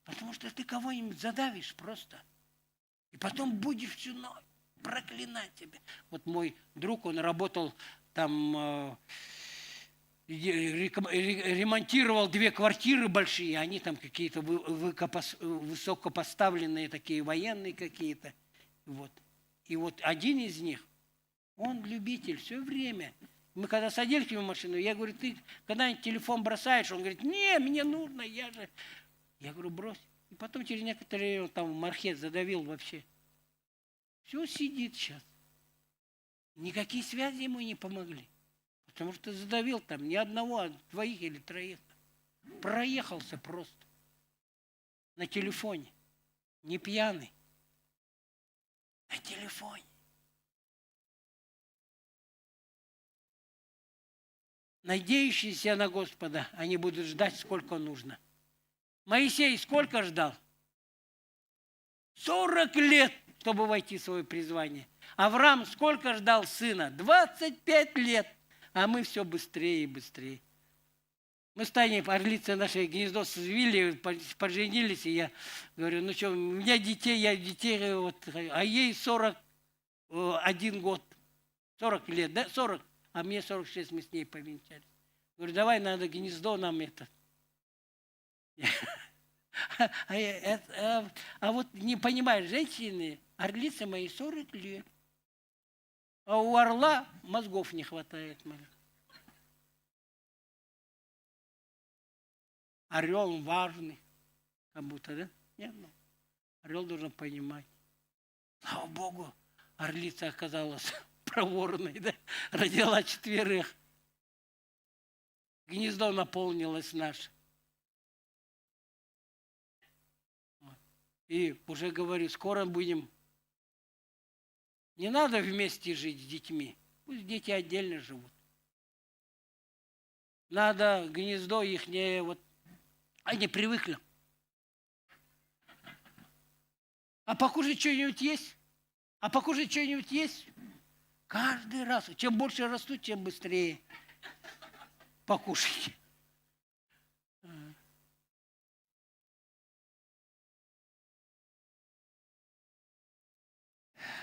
Потому что ты кого-нибудь задавишь просто. И потом будешь всю ночь проклинать тебя. Вот мой друг, он работал там, ремонтировал 2 квартиры большие, они там какие-то высокопоставленные такие военные какие-то. Вот. И вот один из них, он любитель все время. Мы когда садились в машину, я говорю, ты когда-нибудь телефон бросаешь? Он говорит, не, мне нужно, я же... Я говорю, брось. И потом через некоторое время там Мархет задавил вообще. Все сидит сейчас. Никакие связи ему не помогли. Потому что задавил там не одного, а 2 или 3. Проехался просто. На телефоне. Не пьяный. На телефоне. Надеющиеся на Господа, они будут ждать, сколько нужно. Моисей сколько ждал? 40 лет, чтобы войти в свое призвание. Авраам сколько ждал сына? 25 лет. А мы все быстрее и быстрее. Мы с Таней, орлица наше гнездо свили, поженились, и я говорю, ну что, у меня детей, вот, а ей 41 год. 40 лет, да? 40. А мне 46, мы с ней повенчались. Говорю, давай, надо гнездо нам это. А вот не понимаешь, женщины, орлицы мои 40 лет. А у орла мозгов не хватает. Орел важный, как будто, да? Нет, ну, орел должен понимать. Слава Богу, орлица оказалась проворной, да? Родила 4. Гнездо наполнилось наше. И уже говорю, скоро будем... Не надо вместе жить с детьми. Пусть дети отдельно живут. Надо гнездо их не... Вот, они привыкли. А покушать что-нибудь есть? А покушать что-нибудь есть? Каждый раз. Чем больше растут, тем быстрее покушайте.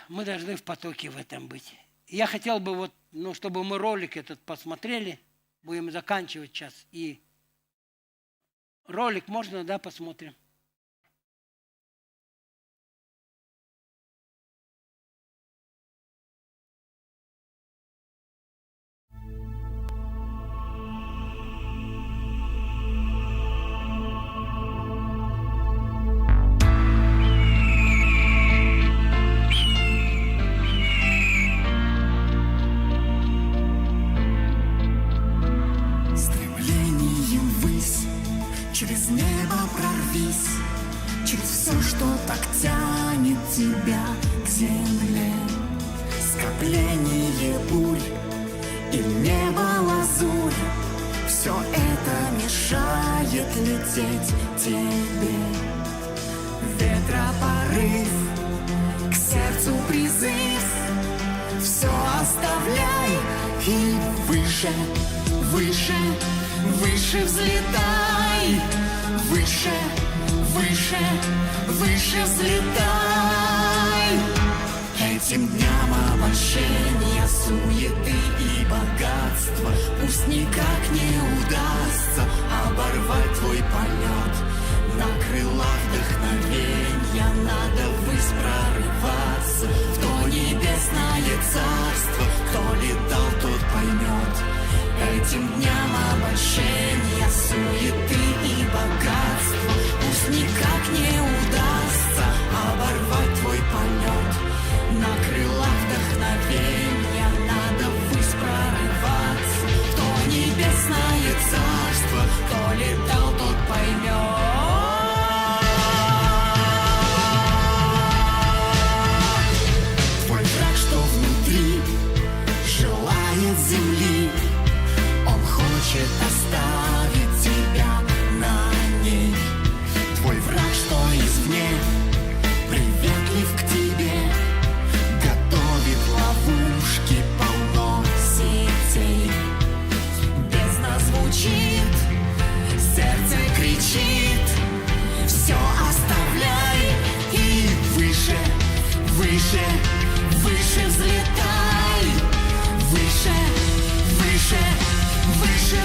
Мы должны в потоке в этом быть. Я хотел бы, вот, ну, чтобы мы ролик этот посмотрели. Будем заканчивать сейчас. И ролик можно, да, посмотрим? Через небо прорвись, через все, что так тянет тебя к земле. Скопление бурь и небо лазурь, все это мешает лететь тебе. Ветропорыв, к сердцу призыв, все оставляй и выше, выше, выше взлетай. Выше, выше, выше взлетай. Этим дням обольщения, суеты и богатства пусть никак не удастся оборвать твой полет. На крылах вдохновенья надо ввысь прорываться в то небесное царство. Кто летал, тот поймет. Этим дням обольщения, суеты и богатства пусть никак не удастся оборвать твой полет. На крылах вдохновенья надо ввысь прорываться в то небесное царство. Кто летал, тот поймет. Твой враг, что внутри, желает земли, хочет оставить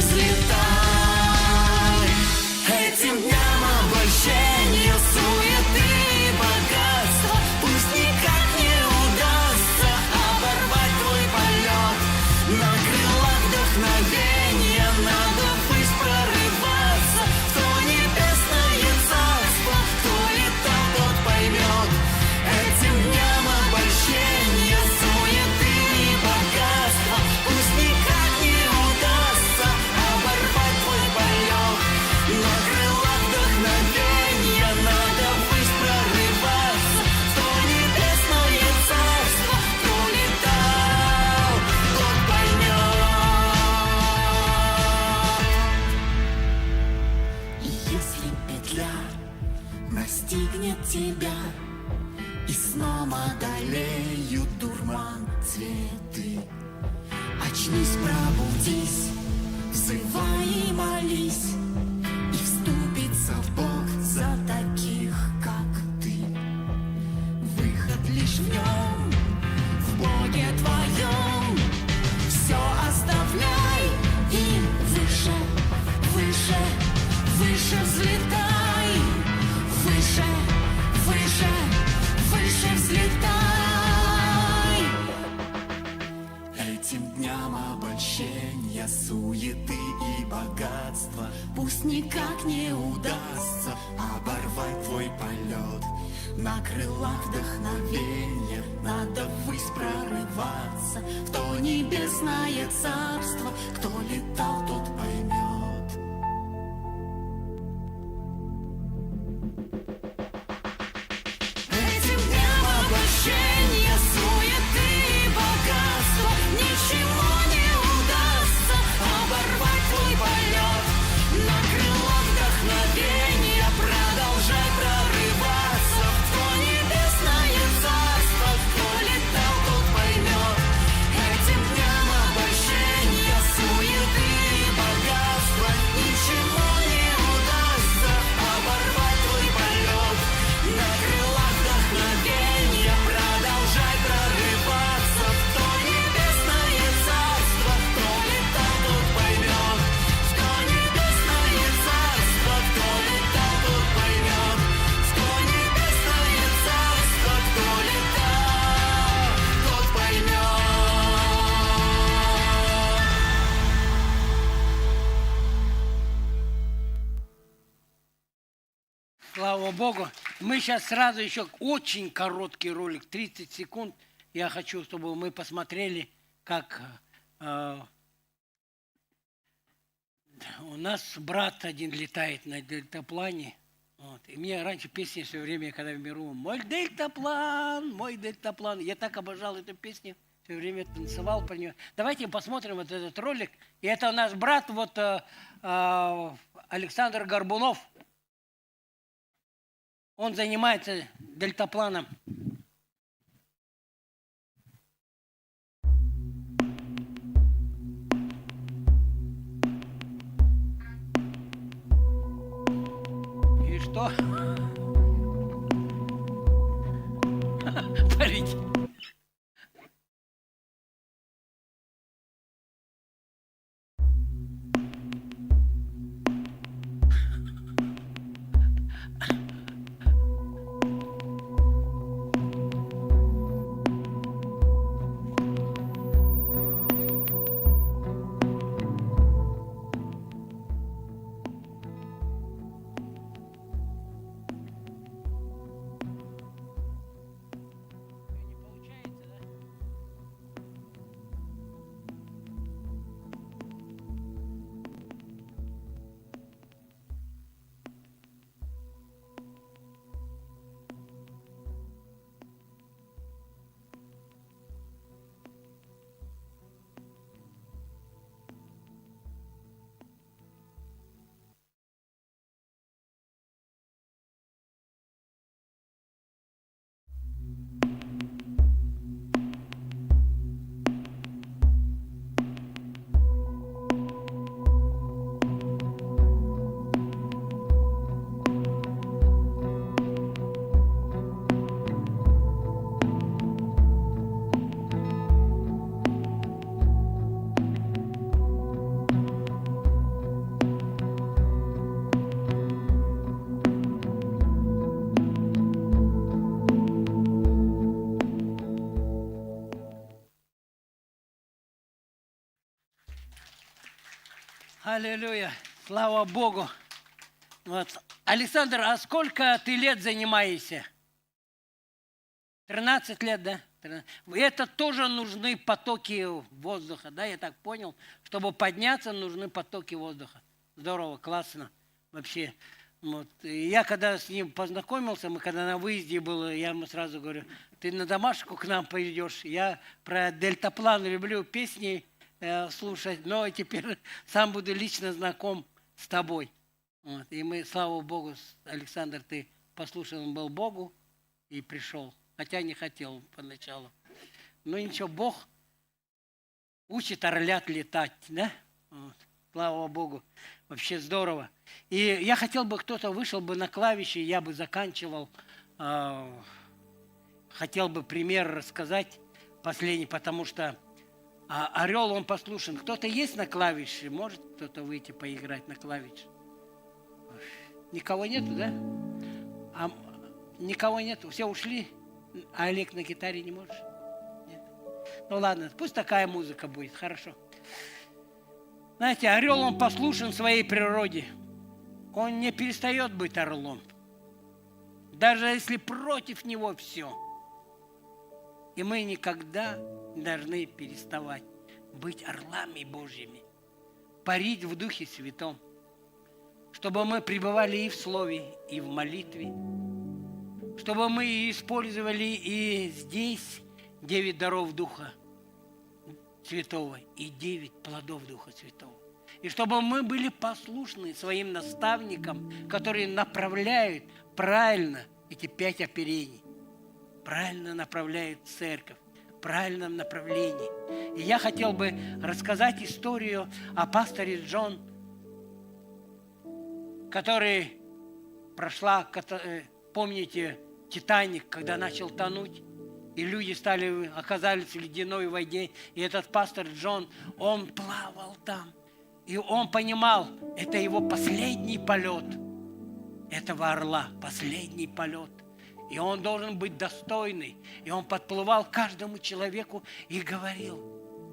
взлетай. Этим дням обольщения, суеты и богатства пусть никак не удастся оборвать твой полет. На крылах вдохновения надо ввысь прорываться. Кто небесное царство, кто летал, тот поймет. Этим дням обольщения, суеты и богатства пусть никак не удастся оборвать твой полет. На крылах вдохновения надо ввысь прорываться. Кто небесное царство, кто летал, тот поймет. И если петля настигнет тебя, и снова одолеют дурман цветы, очнись, пробудись, взывай и молись, и вступится Бог за таких, как ты. Выход лишь в нем, в Боге твоем. Все оставляй и выше, выше, выше взлетай. Выше, выше, выше взлетай. Этим дням обольщения, суеты и богатства пусть никак не удастся оборвать твой полет. На крылах вдохновения надо ввысь прорываться. Кто небесное царство, кто летал, тот поймет. Этим дням обольщения, суеты и богатства ничего не удастся оборвать твой полет. На крылах вдохновения продолжай прорываться. Кто небесное царство, кто летал, тот поймет. Этим дням обольщения, суеты и богатства ничего не удастся оборвать твой полет. На крылах вдохновения продолжай прорываться. Кто небесное царство, кто летал, тот поймет. Кто небесное царство, кто летал, тот поймет. Кто небесное царство, кто летал, тот поймет. Слава Богу. Мы сейчас сразу еще очень короткий ролик, 30 секунд. Я хочу, чтобы мы посмотрели, как у нас брат один летает на дельтаплане. Вот. И мне раньше песни все время, когда в миру, мой дельтаплан, мой дельтаплан. Я так обожал эту песню, все время танцевал по нее. Давайте посмотрим вот этот ролик. И это наш брат, вот Александр Горбунов. Он занимается дельтапланом. И что? Парить. Аллилуйя. Слава Богу. Вот. Александр, а сколько ты лет занимаешься? 13 лет, да? 13. Это тоже нужны потоки воздуха, да, я так понял? Чтобы подняться, нужны потоки воздуха. Здорово, классно вообще. Вот. И я когда с ним познакомился, мы когда на выезде было, я ему сразу говорю, ты на домашку к нам пойдешь. Я про дельтаплан люблю песни слушать, но теперь сам буду лично знаком с тобой. Вот. И мы, слава Богу, Александр, ты послушал был Богу и пришел. Хотя не хотел поначалу. Но ничего, Бог учит орлят летать, да? Вот. Слава Богу. Вообще здорово. И я хотел бы, кто-то вышел бы на клавиши, я бы заканчивал. Хотел бы пример рассказать последний, потому что орел, он послушен. Кто-то есть на клавише? Может кто-то выйти поиграть на клавише? Никого нету, да? Никого нету, все ушли? А Олег на гитаре не можешь? Нет. Ну ладно, пусть такая музыка будет, хорошо. Знаете, орел, он послушен своей природе. Он не перестает быть орлом. Даже если против него все. И мы никогда не должны переставать быть орлами Божьими. Парить в Духе Святом. Чтобы мы пребывали и в Слове, и в молитве. Чтобы мы использовали и здесь 9 даров Духа Святого и 9 плодов Духа Святого. И чтобы мы были послушны своим наставникам, которые направляют правильно эти 5 оперений. Правильно направляют церковь. В правильном направлении. И я хотел бы рассказать историю о пасторе Джон, который прошла, помните, Титаник, когда начал тонуть, и люди оказались в ледяной воде, и этот пастор Джон, он плавал там, и он понимал, это его последний полет, этого орла, последний полет, и он должен быть достойный, и он подплывал к каждому человеку и говорил,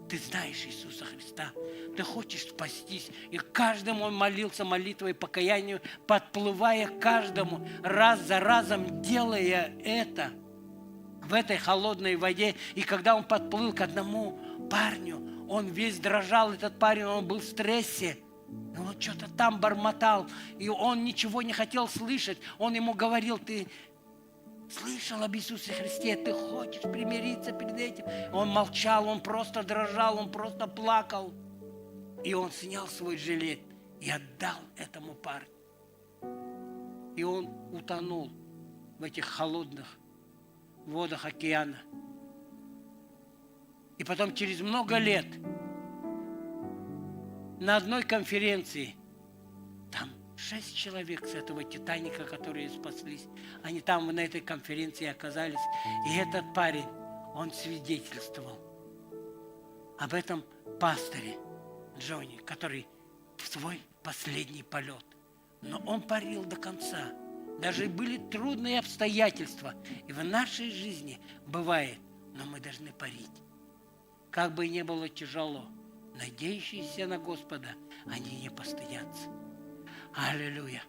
ты знаешь Иисуса Христа, ты хочешь спастись. И каждому он молился молитвой покаяния, подплывая к каждому, раз за разом делая это в этой холодной воде. И когда он подплыл к одному парню, он весь дрожал, этот парень, он был в стрессе. И он что-то там бормотал, и он ничего не хотел слышать. Он ему говорил, ты слышал об Иисусе Христе, ты хочешь примириться перед этим? Он молчал, он просто дрожал, он просто плакал. И он снял свой жилет и отдал этому парню. И он утонул в этих холодных водах океана. И потом через много лет на одной конференции там 6 человек с этого Титаника, которые спаслись, они там на этой конференции оказались. И этот парень, он свидетельствовал об этом пасторе Джонни, который в свой последний полет. Но он парил до конца. Даже были трудные обстоятельства. И в нашей жизни бывает, но мы должны парить. Как бы ни было тяжело, надеющиеся на Господа, они не постыдятся. Аллилуйя.